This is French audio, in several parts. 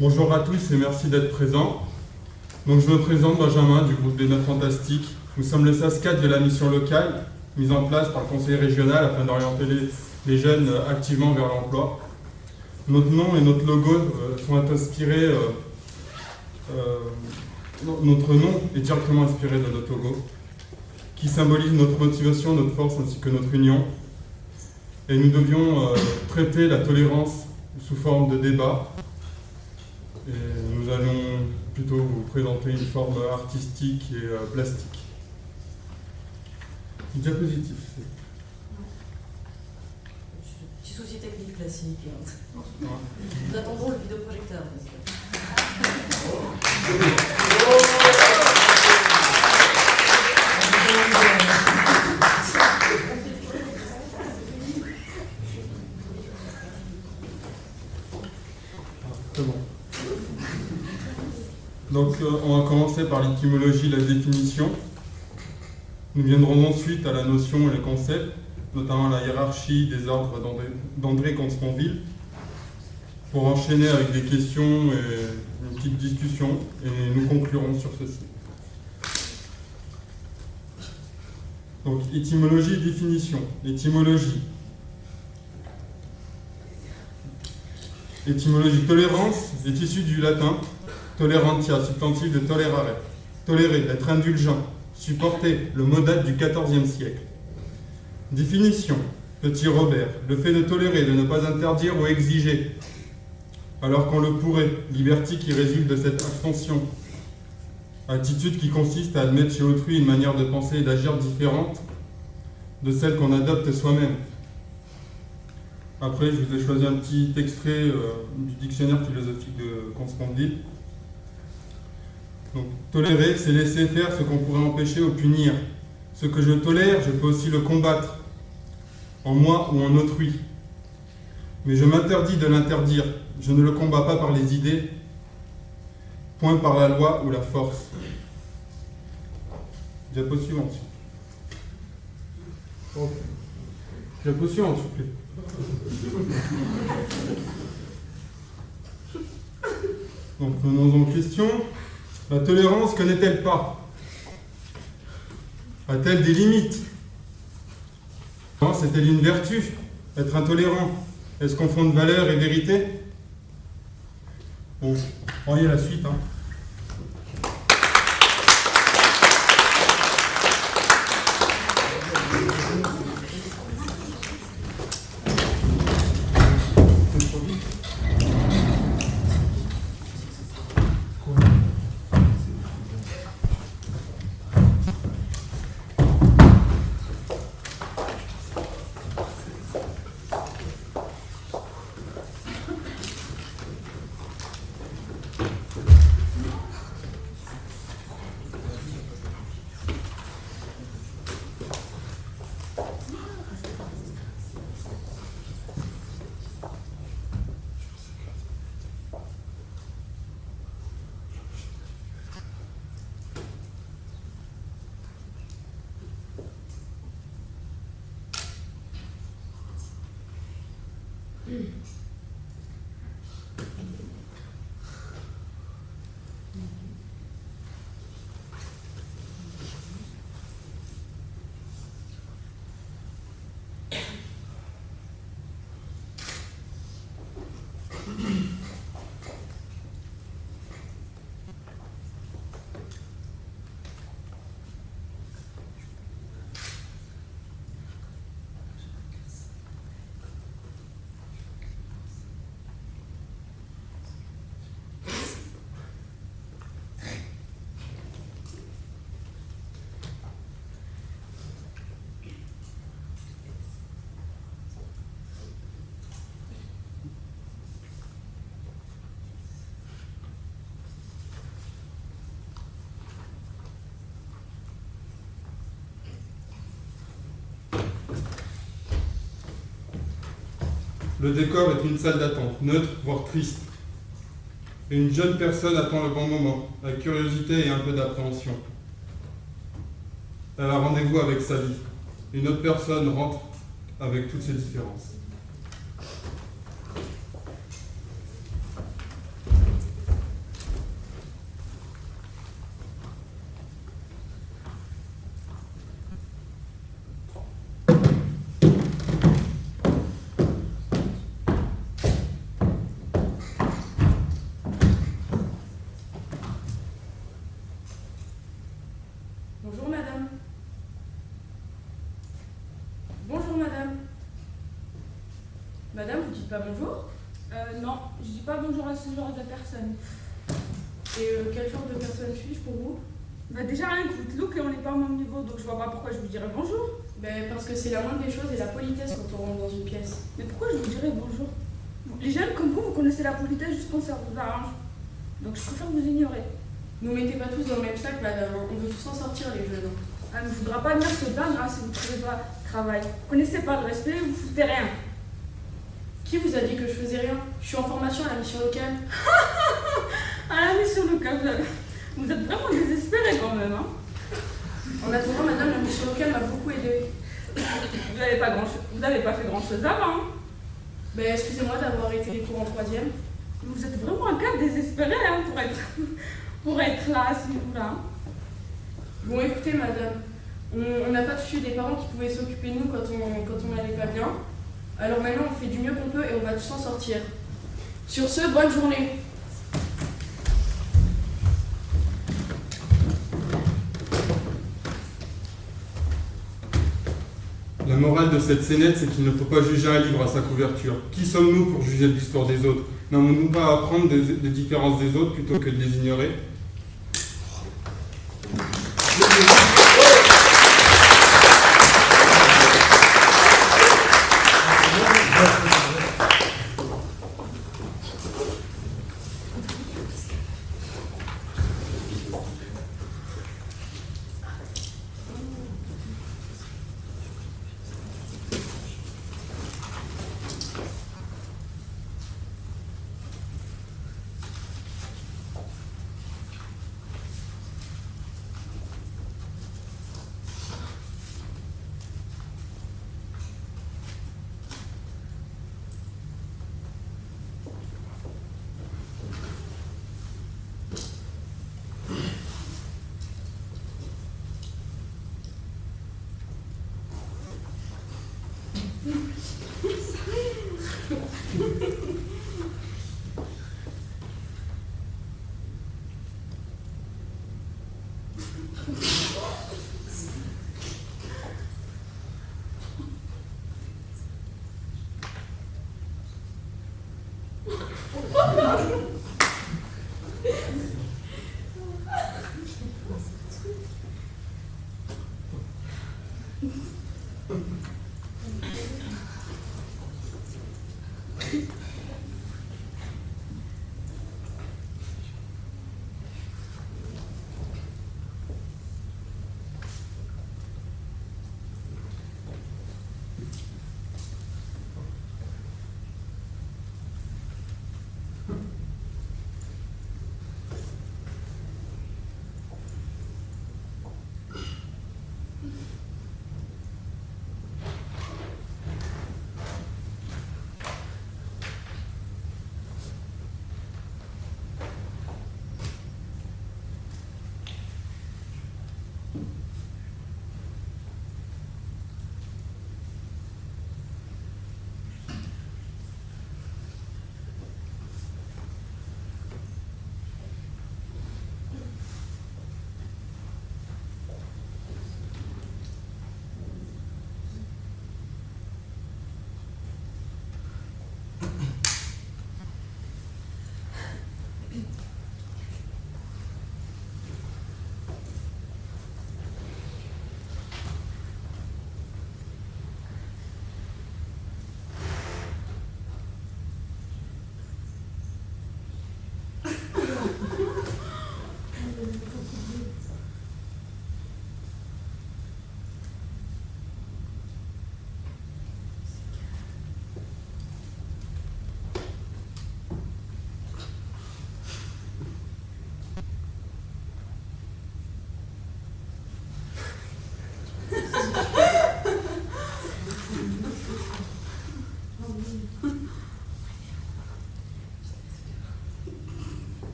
Bonjour à tous et merci d'être présents. Donc, je me présente, Benjamin, du groupe des 9 Fantastiques. Nous sommes le SAS4 de la mission locale, mise en place par le conseil régional afin d'orienter les jeunes activement vers l'emploi. Notre nom et notre logo sont inspirés, notre nom est directement inspiré de notre logo, qui symbolise notre motivation, notre force ainsi que notre union. Et nous devions traiter la tolérance sous forme de débat. Et nous allons plutôt vous présenter une forme artistique et plastique. Une diapositive. Petit souci technique classique. Nous attendons le vidéoprojecteur. C'est bon. Donc, on va commencer par l'étymologie et la définition. Nous viendrons ensuite à la notion et les concepts, notamment la hiérarchie des ordres d'André Consponville, pour enchaîner avec des questions et une petite discussion, et nous conclurons sur ceci. Donc, étymologie et définition. Étymologie. Étymologie. Tolérance est issue du latin tolerantia, substantif de tolerare. Tolérer, être indulgent. Supporter, le mot date du XIVe siècle. Définition. Petit Robert. Le fait de tolérer, de ne pas interdire ou exiger, alors qu'on le pourrait. Liberté qui résulte de cette abstention. Attitude qui consiste à admettre chez autrui une manière de penser et d'agir différente de celle qu'on adopte soi-même. Après, je vous ai choisi un petit extrait du dictionnaire philosophique de Consponville. Donc, tolérer, c'est laisser faire ce qu'on pourrait empêcher ou punir. Ce que je tolère, je peux aussi le combattre, en moi ou en autrui. Mais je m'interdis de l'interdire. Je ne le combats pas par les idées, point par la loi ou la force. Diapo suivante. Oh. Diapo suivante, s'il vous plaît. Donc, venons en question. La tolérance, que n'est-elle pas? A-t-elle des limites? C'est-elle une vertu? Être intolérant, est-ce qu'on fonde valeur et vérité? Bon, voyez la suite. Le décor est une salle d'attente, neutre, voire triste. Et une jeune personne attend le bon moment, avec curiosité et un peu d'appréhension. Elle a rendez-vous avec sa vie. Une autre personne rentre avec toutes ses différences. pas bonjour? Non, je dis pas bonjour à ce genre de personnes. Et quel genre de personne suis-je pour vous? Bah déjà rien que vous êtes look et on n'est pas au même niveau, donc je vois pas pourquoi je vous dirais bonjour. Ben, parce que c'est la moindre des choses et la politesse quand on rentre dans une pièce. Mais pourquoi je vous dirais bonjour? Les jeunes comme vous connaissez la politesse juste quand ça vous arrange. Donc je préfère vous ignorer. Nous mettez pas tous dans le même sac, madame. On veut tous en sortir, les jeunes. Ah, ne voudra pas venir se plaindre si vous ne trouvez pas de travail. Vous connaissez pas le respect, vous foutez rien. Qui vous a dit que je faisais rien? Je suis en formation à la mission locale. Ah la mission locale, vous êtes vraiment désespérés quand même, hein. En attendant, madame, la mission locale m'a beaucoup aidée. Vous n'avez pas fait grand chose avant, hein. Ben, excusez-moi d'avoir été les cours en 3e. Vous êtes vraiment un cas désespéré hein, pour être là à ce niveau-là. Bon, écoutez, madame, on n'a pas tous eu des parents qui pouvaient s'occuper de nous quand on n'allait pas bien. Alors maintenant, on fait du mieux qu'on peut et on va tous en sortir. Sur ce, bonne journée. La morale de cette scénette, c'est qu'il ne faut pas juger un livre à sa couverture. Qui sommes-nous pour juger de l'histoire des autres? N'avons-nous pas à apprendre des différences des autres plutôt que de les ignorer?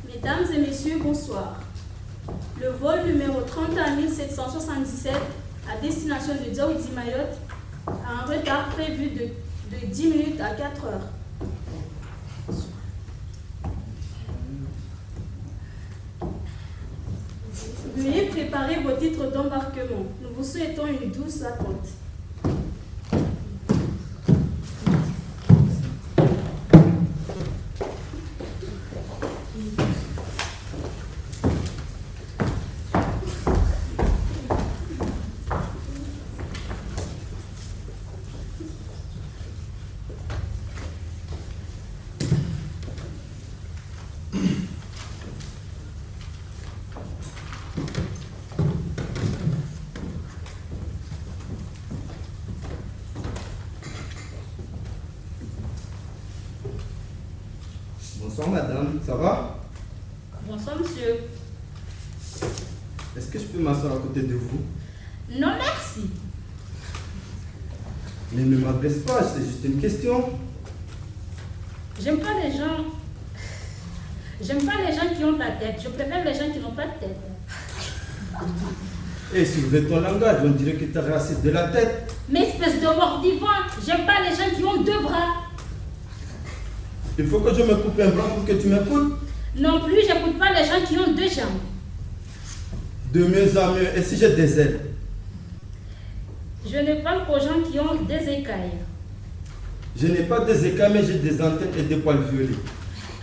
Mesdames et messieurs, bonsoir. Le vol numéro 31 777 à destination de Djaoudi Mayotte a un retard prévu de 10 minutes à 4 heures. Veuillez préparer vos titres d'embarquement. Nous vous souhaitons une douce attente. Bonsoir madame, ça va? Bonsoir monsieur. Est-ce que je peux m'asseoir à côté de vous? Non merci. Mais ne m'abaisse pas, c'est juste une question. J'aime pas les gens. J'aime pas les gens qui ont la tête. Je préfère les gens qui n'ont pas de tête. Et surveille ton langage, on dirait que tu as raciste de la tête. Mais espèce de mort vivant, j'aime pas les gens qui ont 2 bras. Il faut que je me coupe un bras pour que tu m'écoutes. Non plus, j'écoute pas les gens qui ont 2 jambes. De mieux en mieux, et si j'ai des ailes? Je ne parle qu'aux gens qui ont des écailles. Je n'ai pas des écailles, mais j'ai des antennes et des poils violets.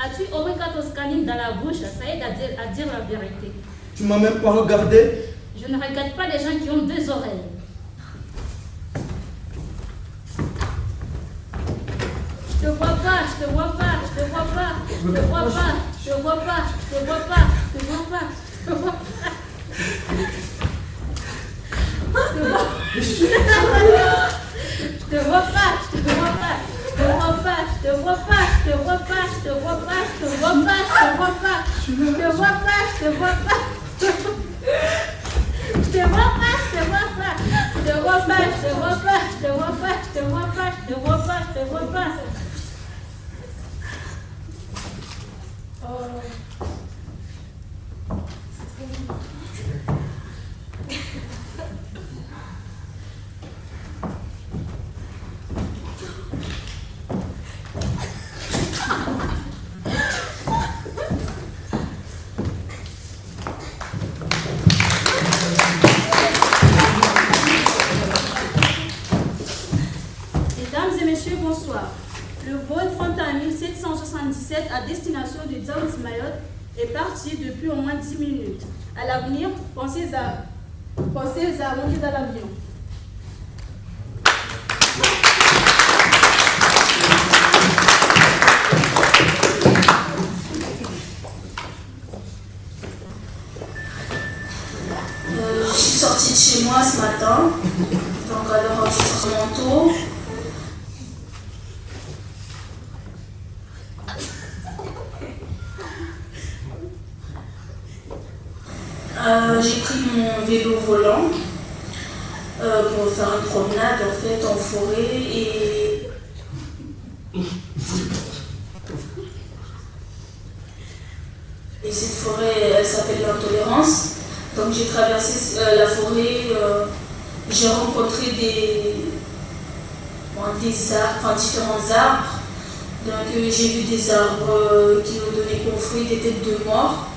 As-tu oregatos canines dans la bouche? Ça aide à dire la vérité. Tu m'as même pas regardé? Je ne regarde pas les gens qui ont 2 oreilles. Je te vois pas, je te vois pas, je te vois pas, je te vois pas, je te vois pas, je te vois pas, je te vois pas, je te vois pas. Je te vois pas, je te vois pas, je te vois pas, je te vois pas, je te vois pas, je te vois pas, je te vois pas, je te vois pas, je te vois pas, je te vois pas. Je te vois pas, je te vois pas, je te vois pas, je te vois pas, je te vois pas, je te vois pas, je te vois pas, je te vois pas. Mesdames et messieurs, bonsoir. Le vol 31 777 à destination de Djaoudi Mayotte est parti depuis au moins 10 minutes. À l'avenir, pensez à monter dans l'avion. Je suis sortie de chez moi ce matin, donc alors je suis mon manteau. J'ai pris mon vélo volant pour faire une promenade en fait en forêt et cette forêt elle s'appelle l'Intolérance. Donc j'ai traversé la forêt, j'ai rencontré différents arbres. Donc j'ai vu des arbres qui nous donnaient comme fruits des têtes de mort.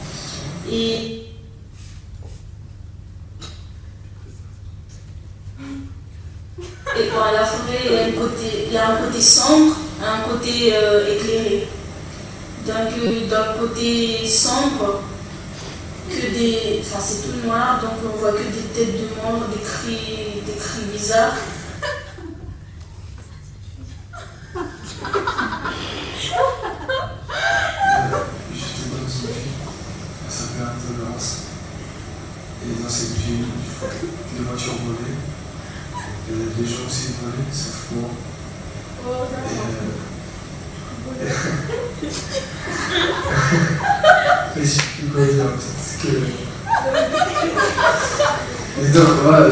Et dans la forêt, il y a un côté sombre, un côté éclairé. Donc, dans le côté sombre, c'est tout noir, donc on voit que des têtes de mort, des cris bizarres. J'étais dans une ville, elle s'appelle Intolérance. Et dans cette ville, des voitures volées, et des gens aussi volés, sauf moi. Et je sais plus quoi dire, parce que... Et donc, voilà, et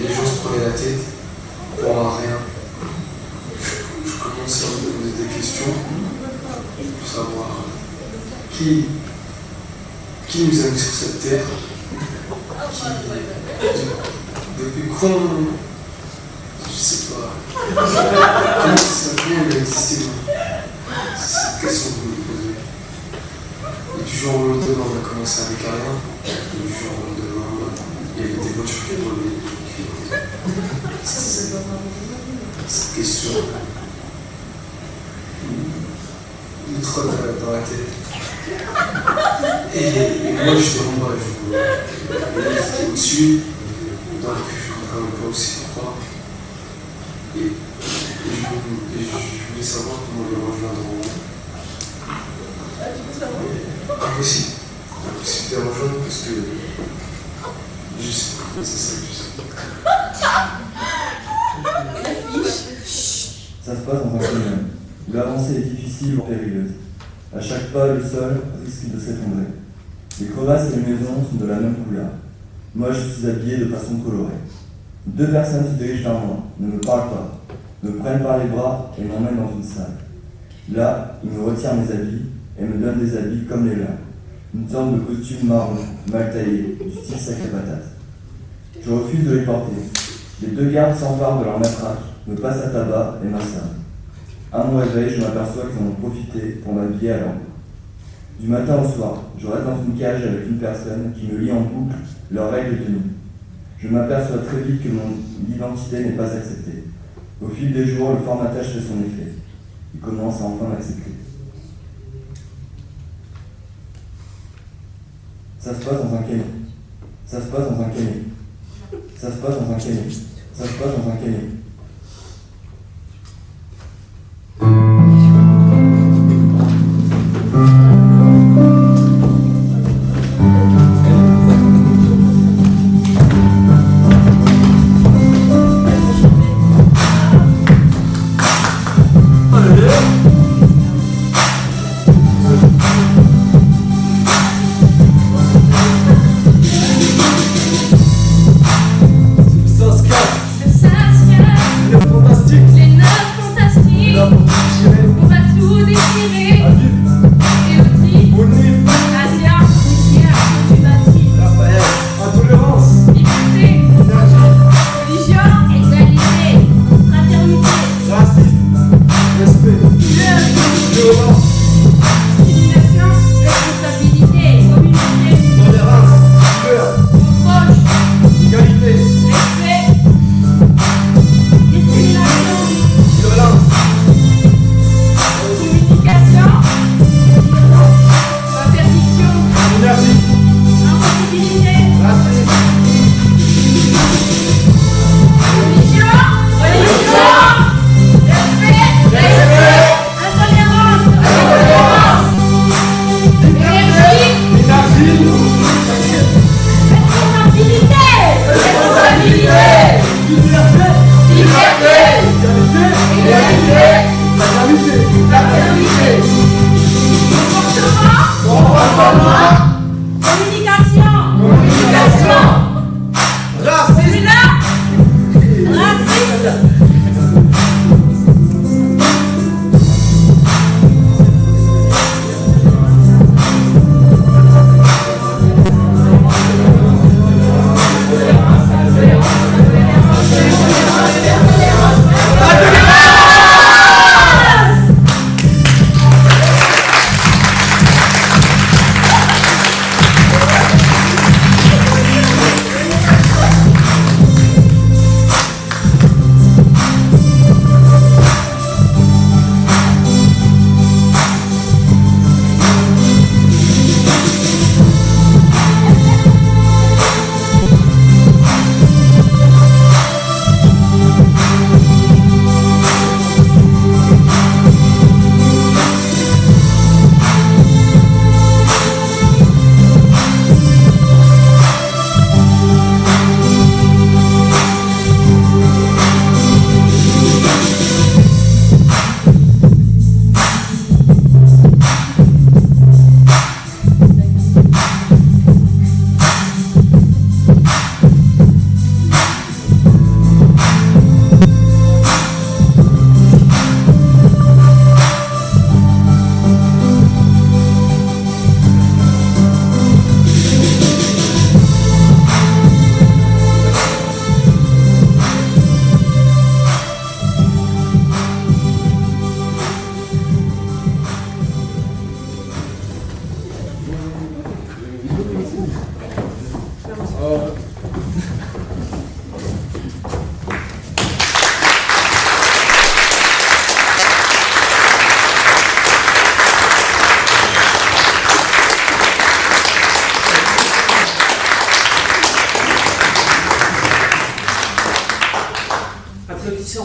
les gens se prenaient la tête pour rien. Je commençais à me poser des questions pour savoir qui nous a mis sur cette terre, depuis quand, je sais pas, comment il a existé. C'est cette question que vous me posez. Et du jour au lendemain, on a commencé avec rien, et du jour au lendemain, il y avait des voitures qui volaient. Cette question me trotte dans la tête. Et moi, j'étais en bas, j'étais au-dessus, donc je ne pouvais pas aussi froid. Et je voulais savoir comment les rejoindre en haut. Impossible. Impossible de les rejoindre parce que je sais pas, c'est ça que je sais. Ça se passe dans un canyon, où l'avancée est difficile ou périlleuse. À chaque pas, le sol risque de s'effondrer. Les crevasses et les maisons sont de la même couleur. Moi, je suis habillé de façon colorée. Deux personnes se dirigent vers moi, ne me parlent pas, me prennent par les bras et m'emmènent dans une salle. Là, ils me retirent mes habits et me donnent des habits comme les leurs. Une sorte de costume marron, mal taillé, du style sacré patate. Je refuse de les porter. Les deux gardes s'emparent de leur matraque, me passent à tabac et m'assomment. À mon réveil, je m'aperçois qu'ils en ont profité pour m'habiller à leur goût. Du matin au soir, je reste dans une cage avec une personne qui me lie en boucle leurs règles de tenue. Je m'aperçois très vite que mon identité n'est pas acceptée. Au fil des jours, le formatage fait son effet. Il commence à enfin m'accepter. Ça se passe dans un canyon. Ça se passe dans un canyon. Ça se passe dans un canyon. Ça se passe dans un canyon. Le Saskia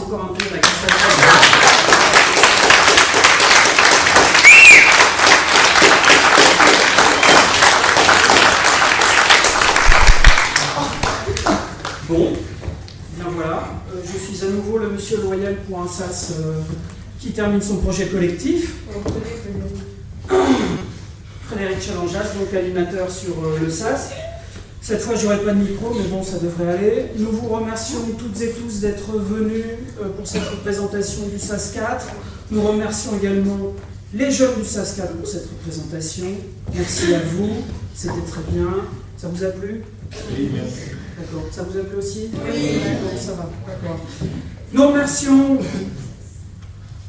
encore un peu la Bon, bien voilà, je suis à nouveau le monsieur loyal pour un SAS qui termine son projet collectif. Frédéric Chalangeas, donc animateur sur le SAS. Cette fois, j'aurai pas de micro, mais bon, ça devrait aller. Nous vous remercions toutes et tous d'être venus pour cette représentation du SAS 4. Nous remercions également les jeunes du SAS 4 pour cette représentation. Merci à vous, c'était très bien. Ça vous a plu? Oui, merci. D'accord. Ça vous a plu aussi? Oui. D'accord, ça va. D'accord. Nous remercions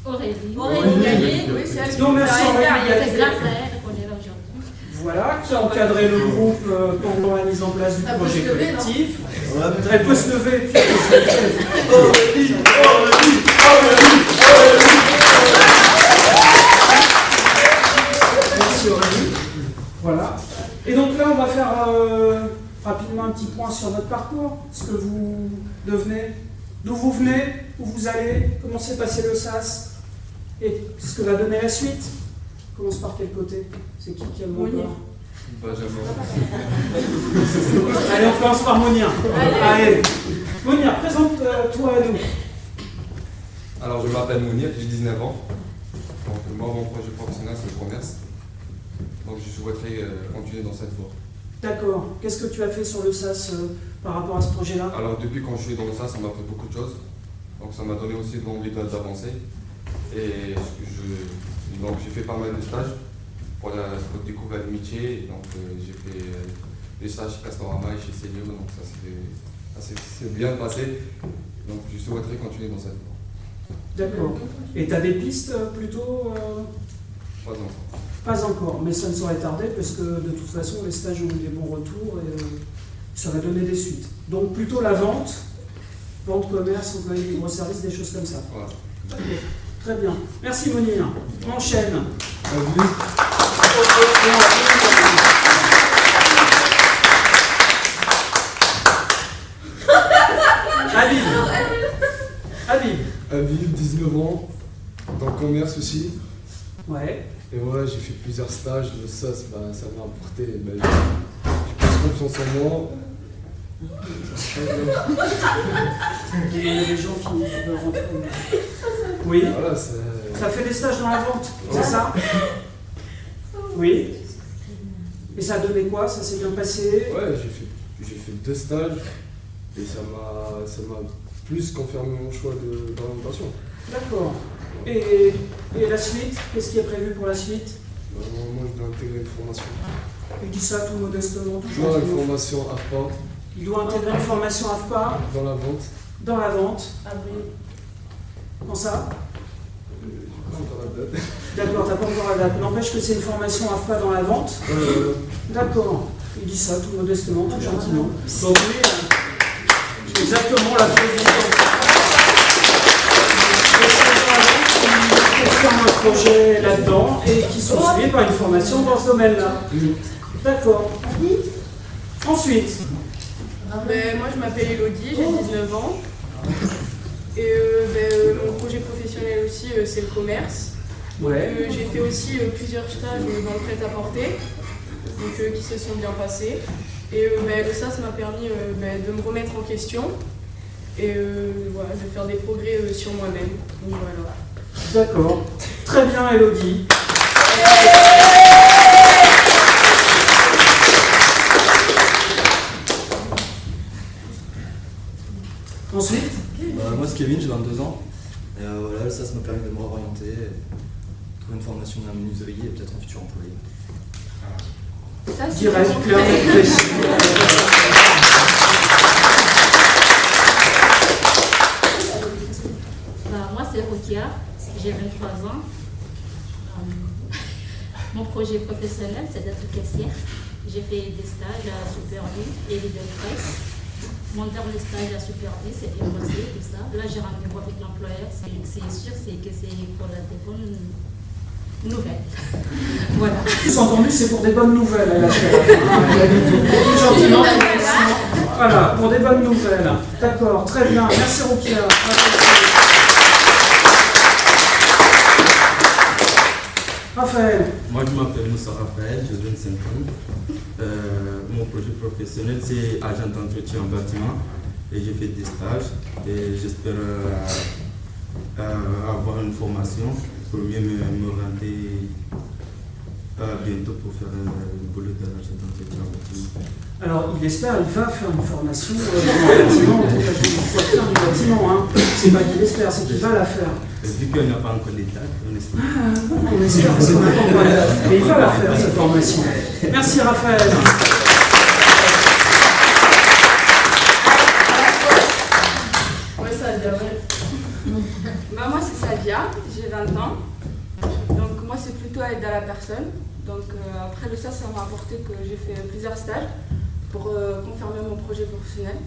Aurélie. Oui, c'est elle. Nous remercions Aurélie. C'est grâce à elle qu'on est là aujourd'hui. Voilà, qui a encadré le groupe pendant la mise en place du Elle peut projet se lever, collectif. Elle peut se lever. Puis elle peut se lever. Aurélie, Aurélie, Aurélie, Merci Aurélie. Voilà. Et donc là, on va faire rapidement un petit point sur votre parcours, ce que vous devenez, d'où vous venez, où vous allez, comment s'est passé le SAS, et ce que va donner la suite. On commence par quel côté? C'est qui a le mot d'or? Allez, on commence par Monia. Allez. Monia, présente-toi à nous. Alors, je m'appelle Mounir, j'ai 19 ans. Donc, moi, mon projet professionnel, c'est le commerce. Donc, je souhaiterais continuer dans cette voie. D'accord. Qu'est-ce que tu as fait sur le SAS par rapport à ce projet-là? Alors, depuis quand je suis dans le SAS, ça m'a appris beaucoup de choses. Donc, ça m'a donné aussi l'envie d'avancer. Et donc, j'ai fait pas mal de stages pour découvrir le métier. Donc, j'ai fait des stages chez Castorama et chez Célio. Donc, ça s'est bien passé. Donc, je souhaiterais continuer dans cette voie. D'accord. Et tu as des pistes plutôt Pas encore. Pas encore, mais ça ne saurait tarder parce que de toute façon les stages ont eu des bons retours et ça va donner des suites. Donc plutôt la vente, commerce, employé des gros services, des choses comme ça. Voilà. Okay. Très bien. Merci Monir. On enchaîne. Habib, 19 ans, dans le commerce aussi. Ouais. Et ouais, j'ai fait plusieurs stages, ça m'a apporté. J'ai plus confiance en moi. Il y a des gens qui veulent rentrer. Oui. Voilà, ça fait des stages dans la vente, c'est ça? Oui. Et ça a donné quoi? Ça s'est bien passé? Ouais, j'ai fait 2 stages et ça m'a plus confirmé mon choix d'orientation. D'accord. Et la suite? Qu'est-ce qui est prévu pour la suite? Moi, je dois intégrer une formation. Il dit ça tout modestement. Une formation AFPA. Il doit intégrer une formation AFPA. Dans la vente. Dans la vente. Comment ça? J'ai pas encore la date. D'accord, t'as pas encore la date. N'empêche que c'est une formation AFPA dans la vente. D'accord. Il dit ça tout modestement, tout gentiment. Donc oui, exactement la un projet là-dedans et qui sont suivis par une formation dans ce domaine-là. D'accord. Ensuite. Moi je m'appelle Elodie, j'ai 19 ans. Et mon projet professionnel aussi c'est le commerce. Ouais. J'ai fait aussi plusieurs stages dans le prêt-à-porter qui se sont bien passés. Et le SAS m'a permis de me remettre en question et voilà, de faire des progrès sur moi-même. Donc voilà. D'accord. Très bien, Elodie. Ensuite moi, c'est Kevin, j'ai 22 ans. Et voilà, ça m'a permis de me réorienter, trouver une formation dans la menuiserie et peut-être un futur employé. Direct, clair et précis. Moi, c'est Rokia, j'ai 23 ans. Mon projet professionnel, c'est d'être caissière. J'ai fait des stages à Super U et Lidl Press. Mon dernier stage à Super U, c'est émotionnel, tout ça. Là, j'ai rendez-vous avec l'employeur. C'est sûr que c'est pour la bonne nouvelle. Voilà. Sous-entendu, c'est pour des bonnes nouvelles. Elle a fait gentiment. Voilà, pour des bonnes nouvelles. D'accord, très bien. Merci Rokia. Raphaël. Moi, je m'appelle Moussa Raphaël, j'ai 25 ans. Mon projet professionnel, c'est agent d'entretien en bâtiment. Et j'ai fait des stages. Et j'espère avoir une formation pour mieux me rendre bientôt pour faire le boulot d'agent d'entretien en bâtiment. Alors, il espère, il va faire une formation en bâtiment, il faut faire du bâtiment. Hein. C'est pas qu'il espère, c'est qu'il va la faire. Vu qu'il n'y a pas encore d'état, on espère. On espère, c'est maintenant pas là. Mais il va la faire, cette formation. Merci Raphaël. Moi c'est Sadia, j'ai 20 ans. Donc moi c'est plutôt aide à la personne. Donc après le SAS, ça m'a apporté que j'ai fait plusieurs stages pour confirmer mon projet professionnel.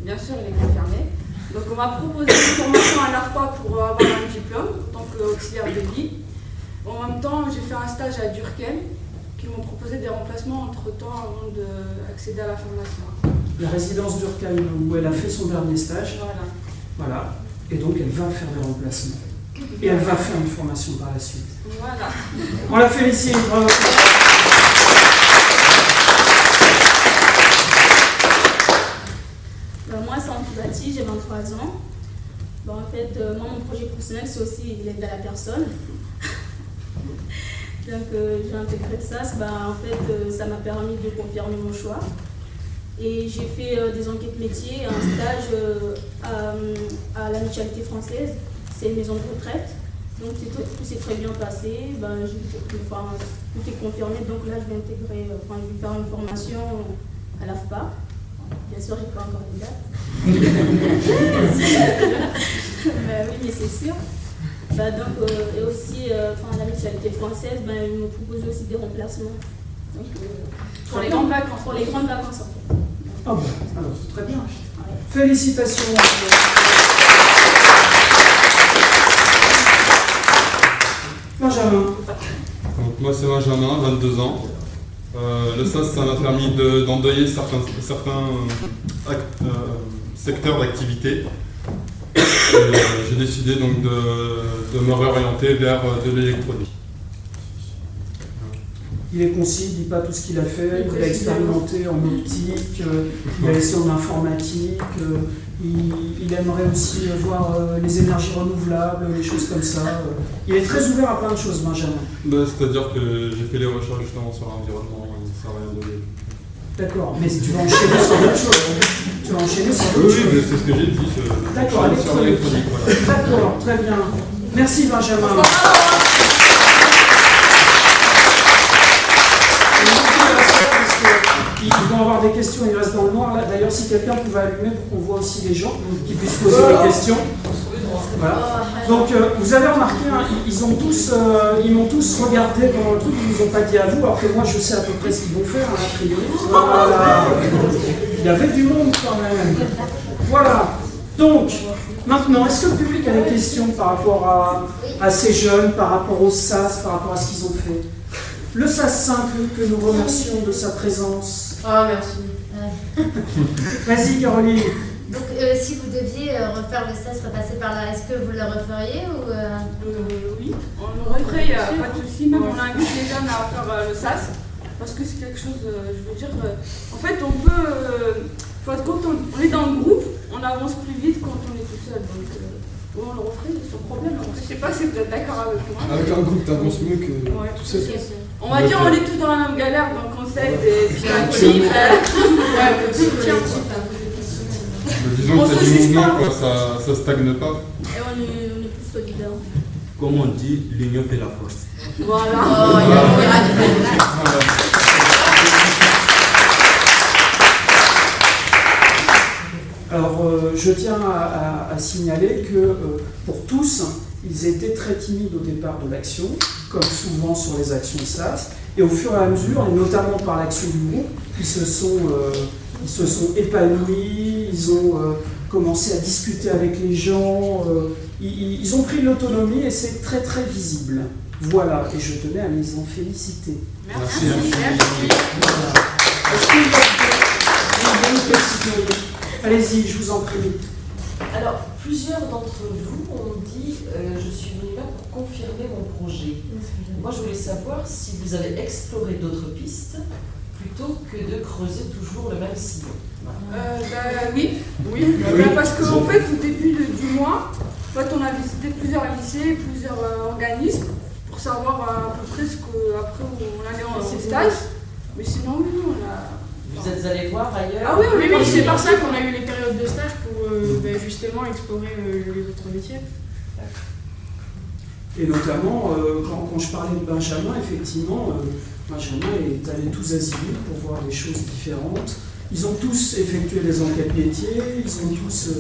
Bien sûr, il est confirmé. Donc on m'a proposé une formation à l'ARPA pour avoir un diplôme en tant qu'auxiliaire de vie. En même temps, j'ai fait un stage à Durkheim qui m'ont proposé des remplacements entre-temps avant d'accéder à la formation. La résidence Durkheim où elle a fait son dernier stage. Voilà. Et donc elle va faire des remplacements. Et elle va faire une formation par la suite. Voilà. On la félicite, bravo. Moi, c'est Antibati, j'ai 23 ans. En fait, moi, mon projet professionnel, c'est aussi l'aide à la personne. Donc, j'ai intégré ça. En fait, ça m'a permis de confirmer mon choix. Et j'ai fait des enquêtes métiers, un stage à la Mutualité française. C'est une maison de retraite. Donc, tout s'est très bien passé. Tout est confirmé. Donc là, je vais intégrer, je vais faire une formation à l'AFPA. Bien sûr, je n'ai pas encore de date. Oui, mais c'est sûr. Et aussi, la Mutualité française, ils me proposent aussi des remplacements. Donc, pour les grandes vacances. Pour les grandes vacances, en fait. Ah bon, alors c'est très bien. Ouais. Félicitations. Benjamin. Donc, moi c'est Benjamin, 22 ans. Le SAS, ça m'a permis d'endeuiller certains secteurs d'activité. J'ai décidé donc de me réorienter vers de l'électronique. Il est concis, il ne dit pas tout ce qu'il a fait, il a expérimenté en optique, il a essayé en informatique, il aimerait aussi voir les énergies renouvelables, les choses comme ça. Il est très ouvert à plein de choses, Benjamin. C'est-à-dire que j'ai fait les recherches justement sur l'environnement, ça n'a rien donné. D'accord, mais tu vas enchaîner sur d'autres choses. Tu vas enchaîner sur d'autres choses. Oui, c'est ce que j'ai dit. D'accord, électronique. Voilà. D'accord, très bien. Merci Benjamin. Ils vont avoir des questions, ils restent dans le noir. D'ailleurs, si quelqu'un pouvait allumer pour qu'on voit aussi les gens, qui puissent poser des questions. Voilà. Donc, vous avez remarqué, hein, ils m'ont tous regardé pendant le truc, ils ne vous ont pas dit à vous, alors que moi, je sais à peu près ce qu'ils vont faire, hein, a priori. Voilà. Il y avait du monde quand même. Voilà. Donc, maintenant, est-ce que le public a des questions par rapport à ces jeunes, par rapport au SAS, par rapport à ce qu'ils ont fait? Le SAS simple, que nous remercions de sa présence. Ah, merci. Vas-y, Caroline. Donc, si vous deviez refaire le SAS, repasser par là, est-ce que vous le referiez ou Oui, on le referait, il n'y a pas de souci. Même on invite les jeunes à faire le SAS, parce que c'est quelque chose, je veux dire, en fait, on peut, quand on est dans le groupe, on avance plus vite quand on est tout seul. Donc, on le referait sans problème. Je ne sais pas si vous êtes d'accord avec moi. Avec un groupe, t'avances mieux que tout seul. On va dire on est tous dans la même galère, donc on s'aide et puis un petit le soutien. Disons que c'est du mouvement, quoi, ça stagne pas. Et on est plus solidaires. Comme on dit, l'union fait la force. Voilà. Alors, je tiens à signaler que pour tous, ils étaient très timides au départ de l'action, comme souvent sur les actions SAS, et au fur et à mesure, et notamment par l'action du groupe, ils se sont épanouis, ils ont commencé à discuter avec les gens, ils ont pris de l'autonomie et c'est très très visible. Voilà, et je tenais à les en féliciter. Merci. Voilà. Est-ce qu'il y a une question? Allez-y, je vous en prie. Alors, plusieurs d'entre vous ont dit je suis venu là pour confirmer mon projet. Moi, je voulais savoir si vous avez exploré d'autres pistes plutôt que de creuser toujours le même sillon. Oui, parce qu'en fait, au début du mois, en fait, on a visité plusieurs lycées, plusieurs organismes pour savoir à peu près ce qu'après on allait en stage. Mais sinon, oui, on a. Vous êtes allés voir ailleurs? Ah oui, c'est par ça qu'on a eu les périodes de stage pour justement explorer les autres métiers. Et notamment, quand je parlais de Benjamin, effectivement, Benjamin est allé tous azimuts pour voir des choses différentes. Ils ont tous effectué des enquêtes métiers, ils ont tous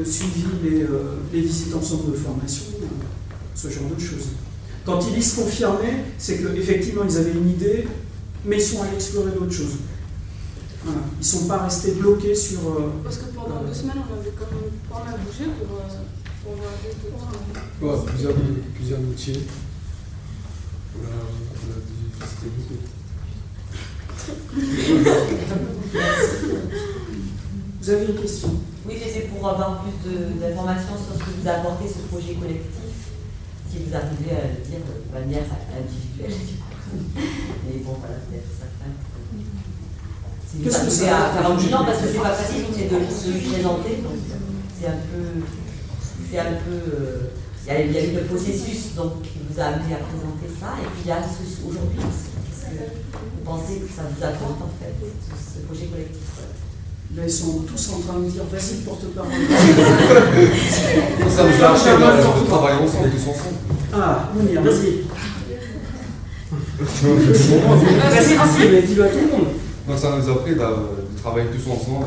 suivi les visites en centre de formation, ce genre de choses. Quand ils disent confirmer, c'est qu'effectivement ils avaient une idée, mais ils sont allés explorer d'autres choses. Voilà. Ils ne sont pas restés bloqués sur... Parce que pendant 2 semaines, on avait quand même pas mal bougé pour voir d'autres... Plusieurs métiers. On a visité beaucoup. Vous avez une question? Oui, mais c'est pour avoir plus d'informations sur ce que vous apportez, ce projet collectif, si vous arrivez à le dire de manière individuelle. Mais bon, voilà, peut-être ça craint. Si vous arrivez à faire un bilan, parce que c'est pas facile, c'est de le présenter, donc c'est un peu. Il y a eu le processus donc, qui vous a amené à présenter ça, et puis il y a aujourd'hui aussi. Qu'est-ce que vous pensez que ça vous apporte en fait, ce projet collectif? Là, ils sont tous en train de me dire vas-y, porte-parole. Ça nous a appris de travailler ensemble, tous ensemble. Ah, Mounir, vas-y. Vas-y, mais dis-le à tout le monde. Donc, ça nous a appris de travailler tous ensemble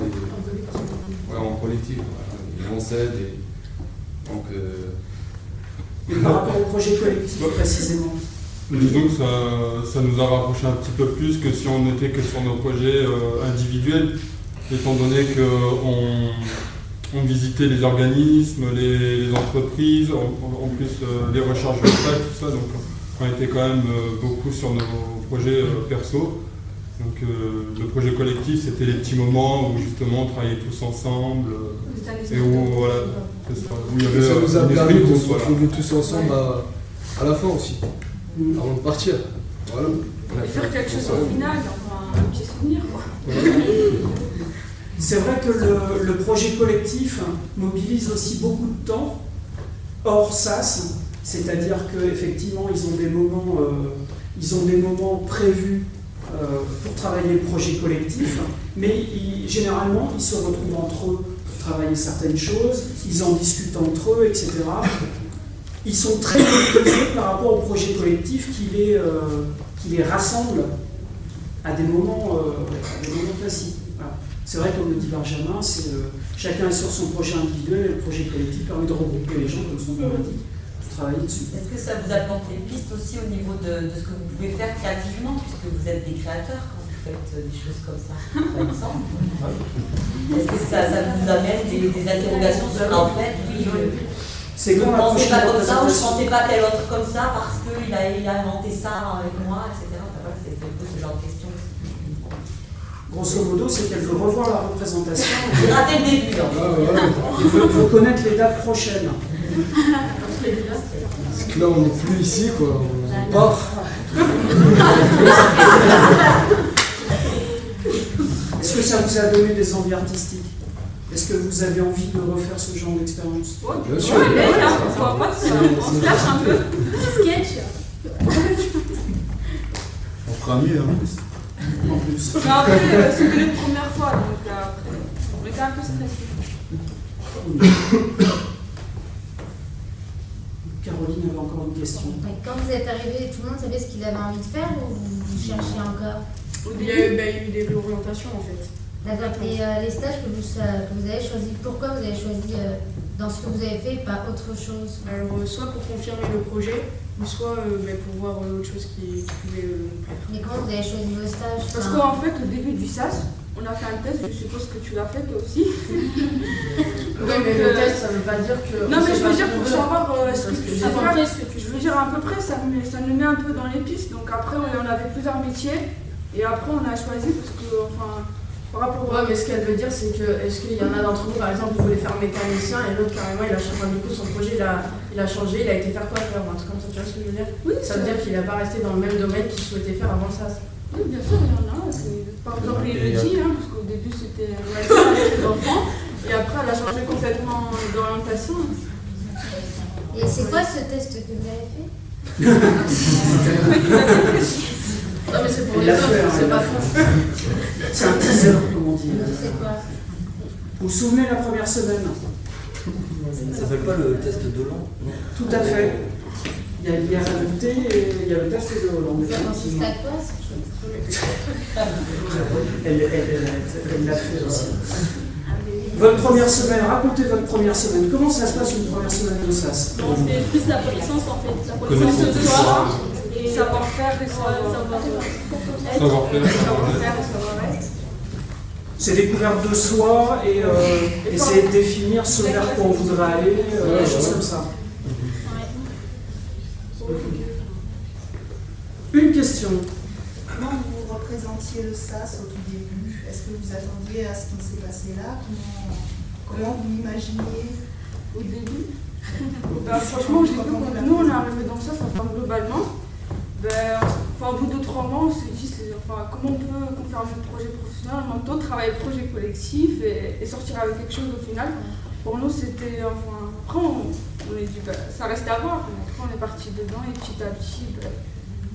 et en collectif. Et on s'aide. Donc, et par rapport au projet collectif, précisément. Disons que ça nous a rapprochés un petit peu plus que si on n'était que sur nos projets individuels, étant donné qu'on visitait les organismes, les entreprises, en plus les recherches de stage, tout ça, donc on était quand même beaucoup sur nos projets perso. Donc le projet collectif, c'était les petits moments où justement on travaillait tous ensemble et où voilà, c'est ça, où il y avait ça nous a un permis esprit de groupe, se voilà. retrouver tous ensemble à la fin aussi, avant de partir. Voilà. Et faire quelque chose au final, enfin, un petit souvenir quoi. C'est vrai que le projet collectif mobilise aussi beaucoup de temps hors SAS, c'est-à-dire qu'effectivement ils ont des moments prévus pour travailler le projet collectif, mais généralement ils se retrouvent entre eux pour travailler certaines choses, ils en discutent entre eux, etc. Ils sont très mobilisés par rapport au projet collectif qui les rassemble à des moments précis. Voilà. C'est vrai, comme le dit Benjamin, chacun est sur son projet individuel et le projet collectif permet de regrouper les gens, comme son nom l'indique, pour travailler dessus. Est-ce que ça vous apporte des pistes aussi au niveau de ce que vous pouvez faire créativement, puisque vous êtes des créateurs quand vous faites des choses comme ça, par exemple? Est-ce que ça vous amène des interrogations sur en fait, oui, je ne pensais pas comme ça ou je ne pensais pas tel autre comme ça parce qu'il a inventé ça avec moi, etc. Enfin, voilà, c'est un peu ce genre de questions. Grosso modo, c'est qu'elle veut revoir la représentation. J'ai raté le début. Il veut connaître les dates prochaines. Parce que là, on n'est plus ici, quoi. On part. Est-ce que ça vous a donné des envies artistiques? Est-ce que vous avez envie de refaire ce genre d'expérience? Bien sûr. On se lâche un peu. Sketch. On fera mieux en plus. En plus. Mais après, c'était les premières fois, donc après, on était un peu stressés. Caroline avait encore une question. Quand vous êtes arrivé, tout le monde savait ce qu'il avait envie de faire ou vous cherchiez encore? Il y a eu des réorientations en fait. D'accord. Et les stages que vous avez choisis, pourquoi vous avez choisi dans ce que vous avez fait pas autre chose? Alors soit pour confirmer le projet, ou soit pour voir autre chose qui pouvait me plaire. Mais comment vous avez choisi vos stages? Parce qu'en fait, au début du SAS, on a fait un test, je suppose que tu l'as fait toi aussi. Oui, mais le test, ça ne veut pas dire que... Non, mais je veux dire pour savoir ce que tu sais faire. Je veux dire à peu près, ça nous met un peu dans les pistes. Donc après, on avait plusieurs métiers. Et après, on a choisi parce que, enfin, Ouais, mais ce qu'elle veut dire, c'est que est-ce qu'il y en a d'entre vous, par exemple, qui voulait faire mécanicien et l'autre, carrément, il a changé, du coup, son projet, il a changé, il a été faire coiffeur, un truc comme ça, tu vois ce que je veux dire? Oui, ça veut dire qu'il n'a pas resté dans le même domaine qu'il souhaitait faire avant ça. Oui, bien sûr, il y en a. Par exemple, il le dit, hein, parce qu'au début, c'était avec les enfants, et après, elle a changé complètement d'orientation. Et c'est quoi ce test que vous avez fait? Non, mais c'est pour les autres, c'est pas faux. C'est un teaser, comme on dit. C'est quoi? Vous vous souvenez de la première semaine? Ça s'appelle pas le test de Hollande? Tout à fait. Il y a l'IRMT et il y a le test de Hollande. Ça consiste à quoi? Elle l'a fait aussi. Votre première semaine, racontez votre première semaine. Comment ça se passe une première semaine de SAS? On fait plus la connaissance en fait, la connaissance de soi et savoir-faire et savoir-être. C'est découverte de soi et essayer de définir ce vers quoi on voudrait aller, des choses comme ça. Une question. Comment vous représentiez le SAS au tout début? Est-ce que vous attendiez à ce qui s'est passé là? Comment vous l'imaginez Au début franchement, nous on est arrivé dans ça, globalement. Au bout de 3 mois, on s'est dit comment on peut confirmer le projet professionnel, en même temps travailler le projet collectif et sortir avec quelque chose au final. Pour nous, c'était. Après, on est dit, ça reste à voir. Mais après, on est parti dedans et petit à petit,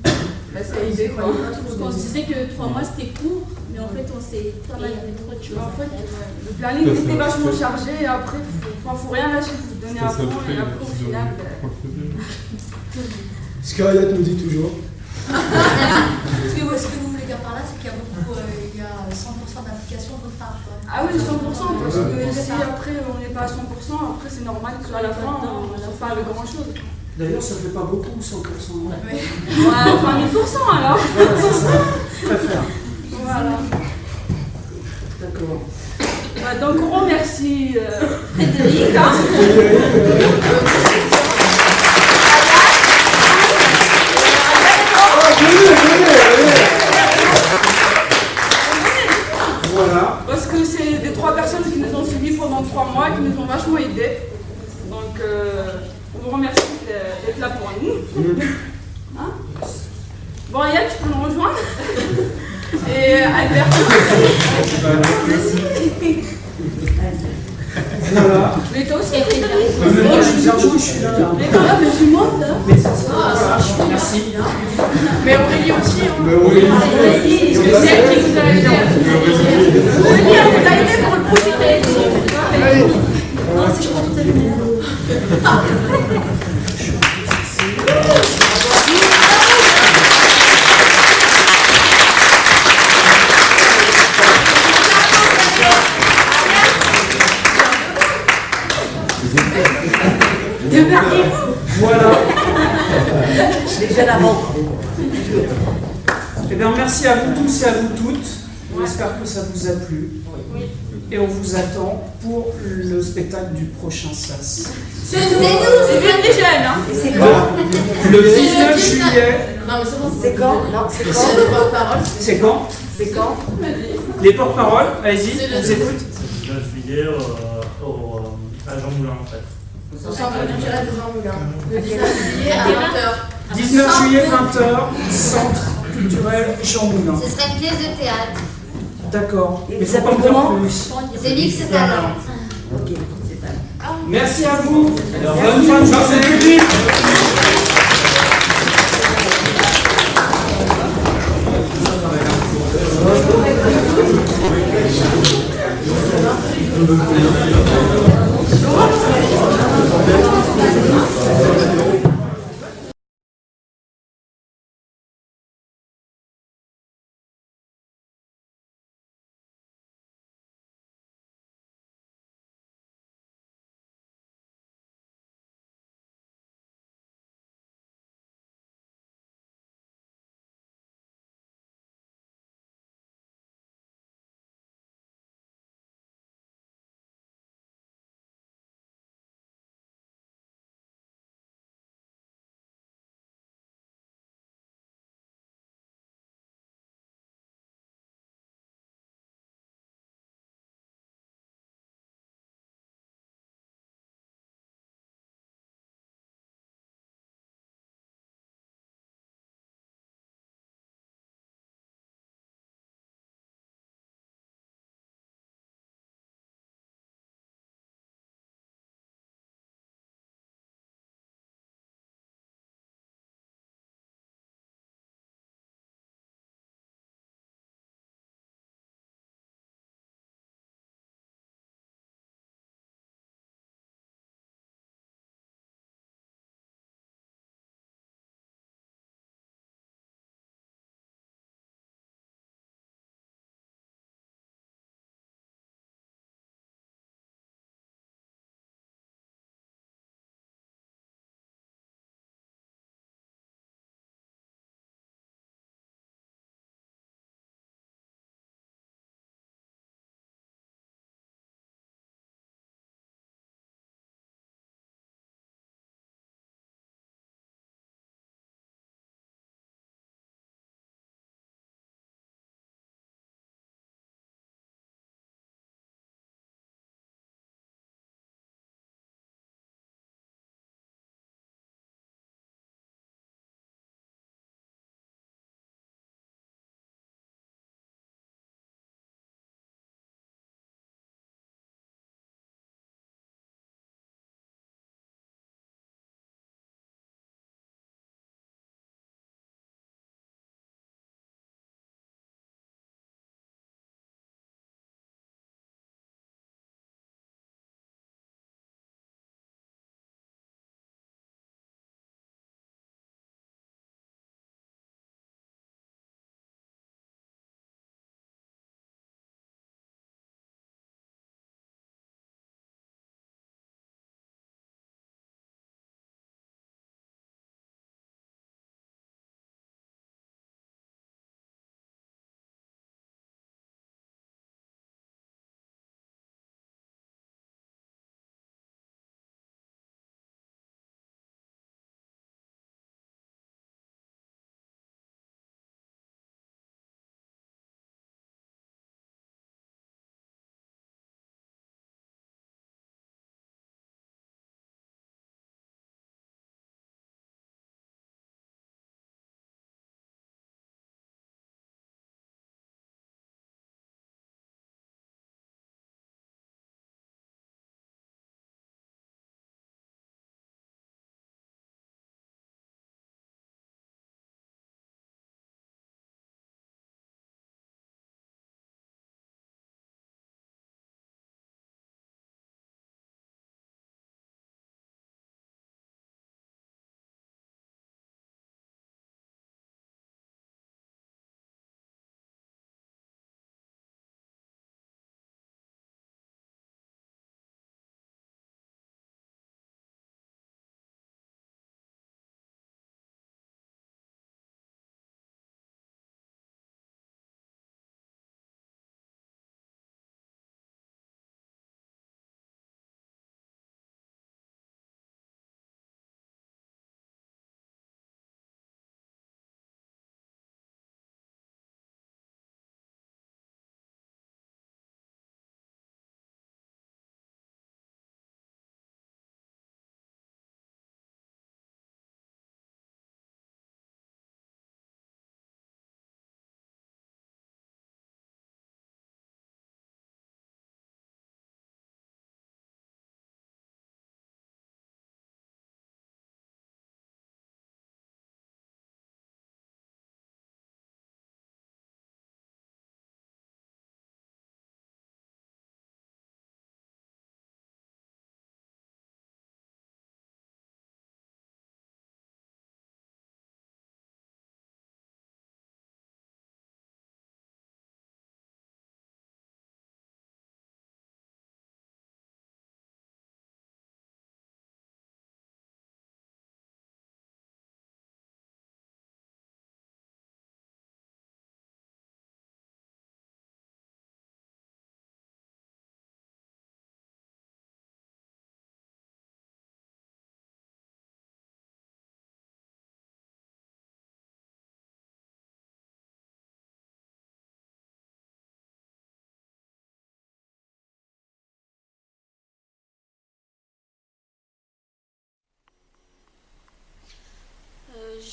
ça a aidé. Parce qu'on se disait que 3 mois c'était court, mais en fait, on s'est pas mal de trop de choses. En fait, le planning était vachement chargé et après, faut rien lâcher, faut se donner à fond et après, au final. Ce qu'Ariette nous dit toujours. Ce que vous voulez dire par là, c'est qu'il y a beaucoup, il y a 100% d'application de votre part. Ah oui, 100%, parce que si après on n'est pas à 100%, après c'est normal qu'à la fin on ne sort pas de grand chose. D'ailleurs, ça ne fait pas beaucoup, 100%. Ouais, enfin 1000% alors. Voilà, c'est ça. Je préfère. Voilà. D'accord. Donc on remercie Frédéric. Voilà. Parce que c'est des 3 personnes qui nous ont suivis pendant 3 mois et qui nous ont vachement aidés. Donc on vous remercie d'être là pour nous. Hein? Bon, Yann, tu peux nous rejoindre. Et Albert aussi. Voilà. Mais toi aussi, moi, je vous avoue, je suis là. Mais quand même, mais tu montes. Mais c'est ça. Merci. Mais Aurélie aussi. Mais Aurélie. Est-ce que c'est elle qui vous a aidé? Aurélie, elle vous a aidé pour le projet collectif. Non, c'est je crois tout à l'heure. Voilà. Les jeunes avant. Eh bien, merci à vous tous et à vous toutes. J'espère que ça vous a plu. Et on vous attend pour le spectacle du prochain SAS. C'est nous, c'est bien des jeunes. Hein. Et c'est quand? Le 19 juillet. Non, mais c'est bon. C'est quand? Non, c'est quand? C'est le porte-parole. C'est quand? C'est quand? Les porte-paroles, allez-y, on vous écoute. Le 19 juillet à Jean Moulin en fait. Au centre culturel de Jean Moulin. Le 19 juillet à 20h. 19 juillet, 20h, centre culturel Jean Moulin. Ce serait une pièce de théâtre. D'accord. Et Mais vous faut pas appelez en dire comment? plus. C'est Mix Talent. Ok, c'est talent. Merci à vous. Bonne fin de journée.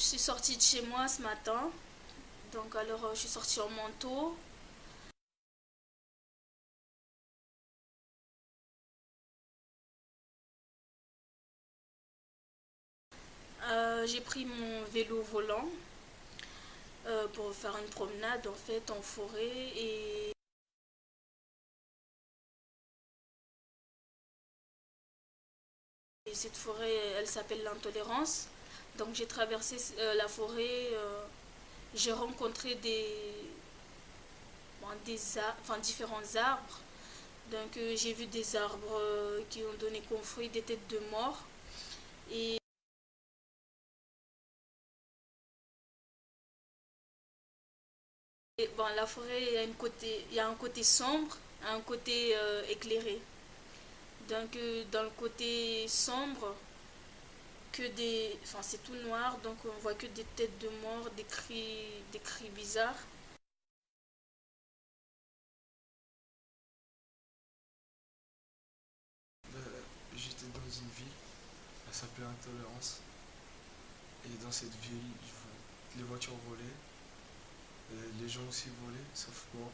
suis sortie de chez moi ce matin. Donc alors je suis sortie en manteau. J'ai pris mon vélo volant pour faire une promenade en fait en forêt et cette forêt elle s'appelle l'Intolérance. Donc j'ai traversé la forêt, j'ai rencontré différents arbres. Donc j'ai vu des arbres qui ont donné comme fruit des têtes de mort. Et bon, la forêt, il y a un côté sombre, un côté éclairé. Donc dans le côté sombre, c'est tout noir, donc on voit que des têtes de mort, des cris bizarres. J'étais dans une ville, elle s'appelait Intolérance. Et dans cette ville, les voitures volaient, les gens aussi volaient, sauf moi.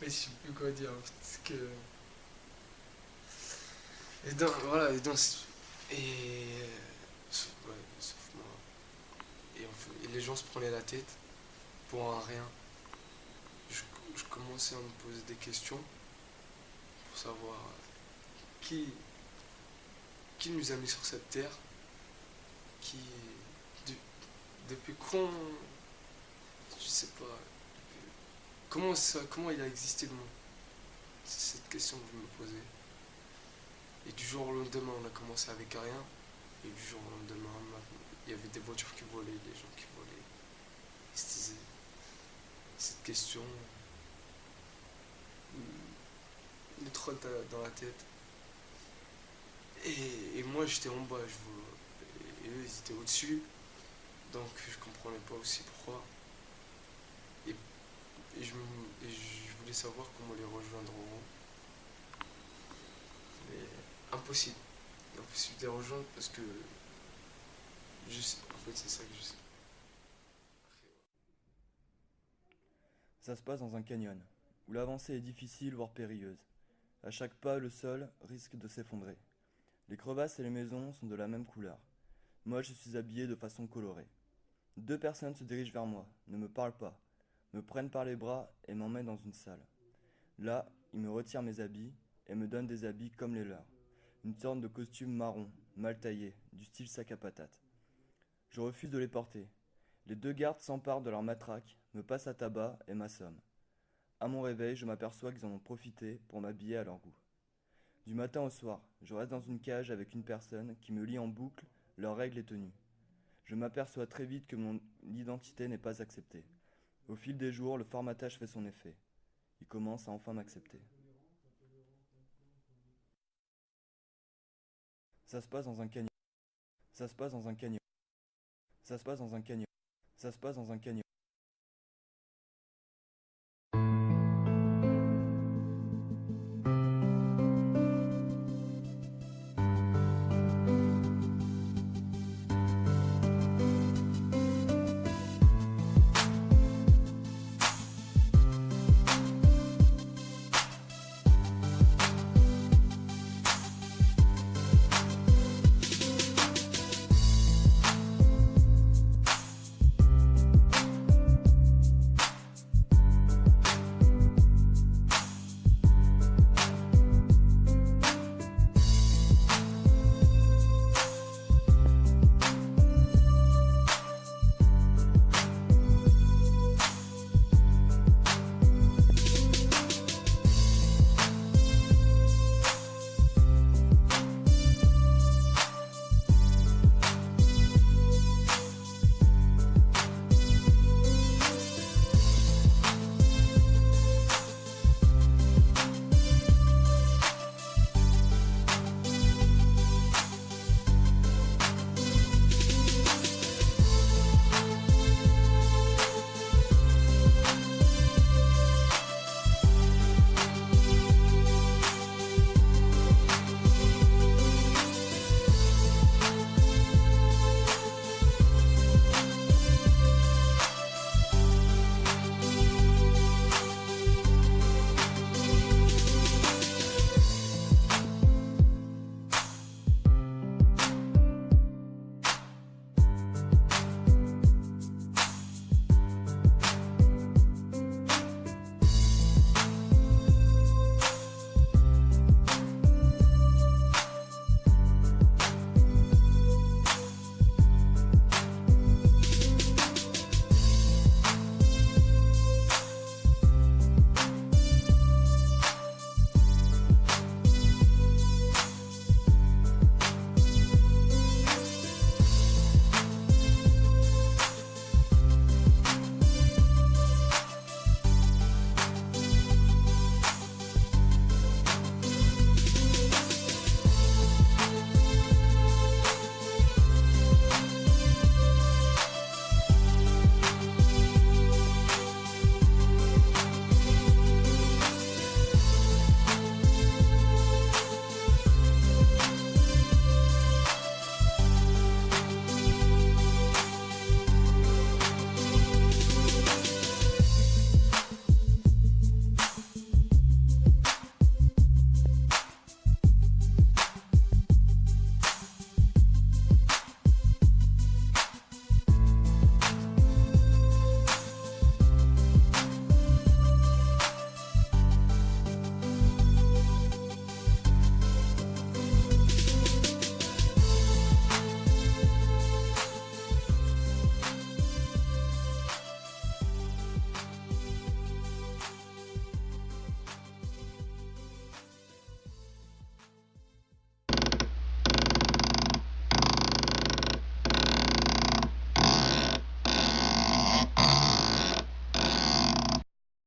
Mais je sais plus quoi dire, parce que... Sauf moi. Et les gens se prenaient la tête pour un rien. Je commençais à me poser des questions pour savoir qui nous a mis sur cette terre, depuis quand, je sais pas, comment il a existé le monde. C'est cette question que je me posais. Et du jour au lendemain, on a commencé avec rien, et du jour au lendemain, il y avait des voitures qui volaient, des gens qui volaient. Cette question me trotte dans la tête. Et moi j'étais en bas, et eux ils étaient au-dessus, donc je comprenais pas aussi pourquoi. Et je voulais savoir comment les rejoindre en haut. Mais impossible de les rejoindre parce que en fait c'est ça que je sais. Ça se passe dans un canyon, où l'avancée est difficile voire périlleuse. À chaque pas, le sol risque de s'effondrer. Les crevasses et les maisons sont de la même couleur. Moi, je suis habillé de façon colorée. 2 personnes se dirigent vers moi, ne me parlent pas, me prennent par les bras et m'emmènent dans une salle. Là, ils me retirent mes habits et me donnent des habits comme les leurs. Une sorte de costume marron, mal taillé, du style sac à patates. Je refuse de les porter. Les 2 gardes s'emparent de leur matraque, me passent à tabac et m'assomment. À mon réveil, je m'aperçois qu'ils en ont profité pour m'habiller à leur goût. Du matin au soir, je reste dans une cage avec une personne qui me lie en boucle leurs règles et tenues. Je m'aperçois très vite que mon identité n'est pas acceptée. Au fil des jours, le formatage fait son effet. Ils commencent à enfin m'accepter. Ça se passe dans un canyon. Ça se passe dans un canyon. Ça se passe dans un canyon. Ça se passe dans un canyon.